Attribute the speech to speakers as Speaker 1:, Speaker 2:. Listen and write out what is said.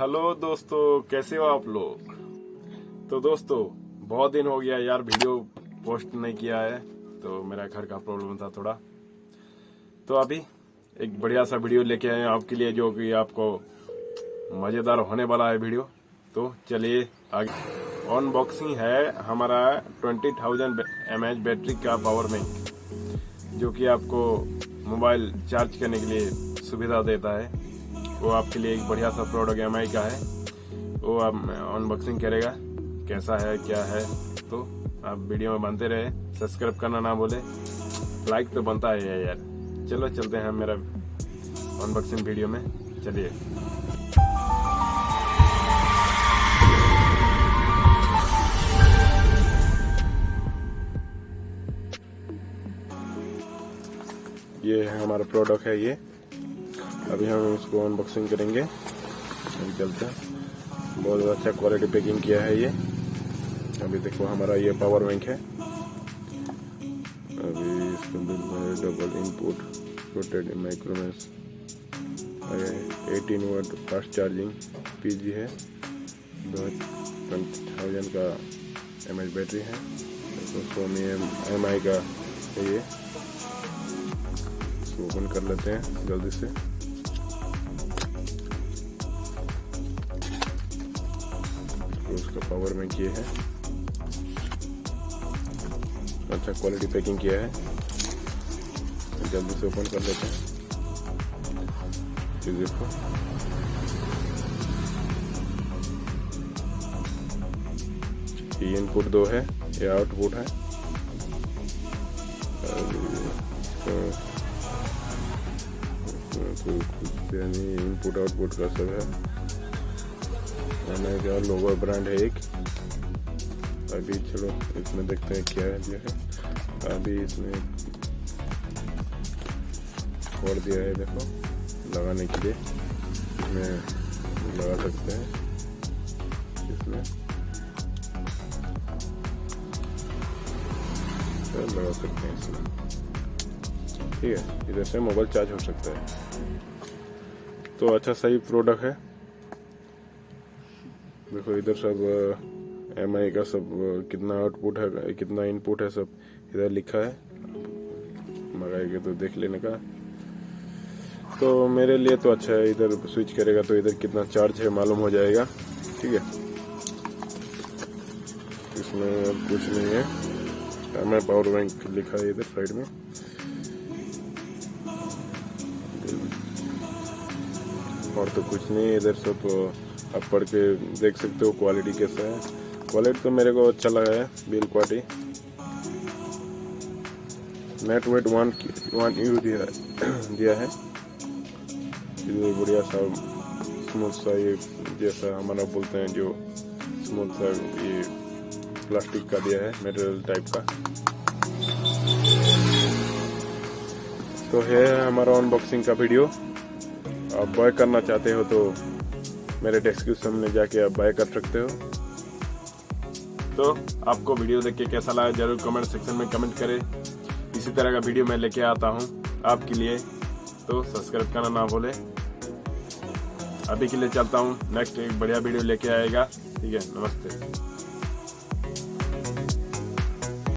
Speaker 1: Hello दोस्तों, कैसे हो आप लोग। तो दोस्तों बहुत दिन हो गया यार, वीडियो पोस्ट नहीं किया है, तो मेरा घर का प्रॉब्लम था थोड़ा। तो अभी एक बढ़िया सा वीडियो लेके आए हैं आपके लिए, जो कि आपको मजेदार होने वाला है वीडियो। तो चलिए आगे। अनबॉक्सिंग है हमारा 20,000 mAh बैटरी का पावर बैंक, जो कि आपको मोबाइल चार्ज करने के लिए सुविधा देता है। वो आपके लिए एक बढ़िया सा प्रोडक्ट mAh का है, वो आप अनबॉक्सिंग करेगा, कैसा है क्या है। तो आप वीडियो में बनते रहे, सब्सक्राइब करना ना भूले, लाइक तो बनता है यार। चलो चलते हैं मेरा अनबॉक्सिंग वीडियो में, चलिए। ये है हमारा प्रोडक्ट है ये, अभी हम इसको अनबॉक्सिंग करेंगे। अभी चलते हैं, बहुत अच्छा क्वालिटी पैकिंग किया है ये। अभी देखो हमारा ये पावर बैंक है। अभी इसके अंदर डबल इनपुट रोटेड माइक्रोमेस 18 वाट फास्ट चार्जिंग पीजी है। 20,000 का mAh बैटरी है। सोनी mAh का है ये। ओपन कर लेते हैं जल्दी से। तो उसका पावर बैंक ये है, अच्छा क्वालिटी पैकिंग किया है। जल्दी से ओपन कर लेते हैं। देखो ये इनपुट 2 है, ये आउटपुट है। इनपुट आउटपुट का सब है। का लोगो ब्रांड है एक। अभी चलो इसमें देखते हैं क्या दिया है। अभी इसमें छोड़ दिया है, देखो लगाने के लिए। इसमें लगा सकते हैं, इसमें लगा सकते हैं इसमें, ठीक है। इधर से मोबाइल चार्ज हो सकता है। तो अच्छा सही प्रोडक्ट है। देखो इधर सब mAh का सब कितना आउटपुट है, कितना इनपुट है, सब इधर लिखा है। मंगाएंगे तो देख लेने का। तो मेरे लिए तो अच्छा है, इधर स्विच करेगा तो इधर कितना चार्ज है मालूम हो जाएगा, ठीक है। इसमें कुछ नहीं है, mAh पावर बैंक लिखा है इधर साइड में। और तो कुछ नहीं, इधर सब आप पढ़ के देख सकते हो क्वालिटी कैसा है। क्वालिटी तो मेरे को अच्छा लगा है, bill quality. Net weight 1 U दिया है। ये बढ़िया सा स्मूथ सा, ये जैसा हमारा बोलते हैं जो स्मूथ सा, ये प्लास्टिक का दिया है, मटेरियल टाइप का। तो है हमारा अनबॉक्सिंग का वीडियो। आप बाय करना चाहते हो तो मेरे डिस्क्रिप्शन में जाके आप बाय कर सकते हो। तो आपको वीडियो देख के कैसा लगा जरूर कमेंट सेक्शन में कमेंट करें। इसी तरह का वीडियो मैं लेके आता हूँ आपके लिए, तो सब्सक्राइब करना ना भूले। अभी के लिए चलता हूँ, नेक्स्ट एक बढ़िया वीडियो लेके आएगा, ठीक है। नमस्ते।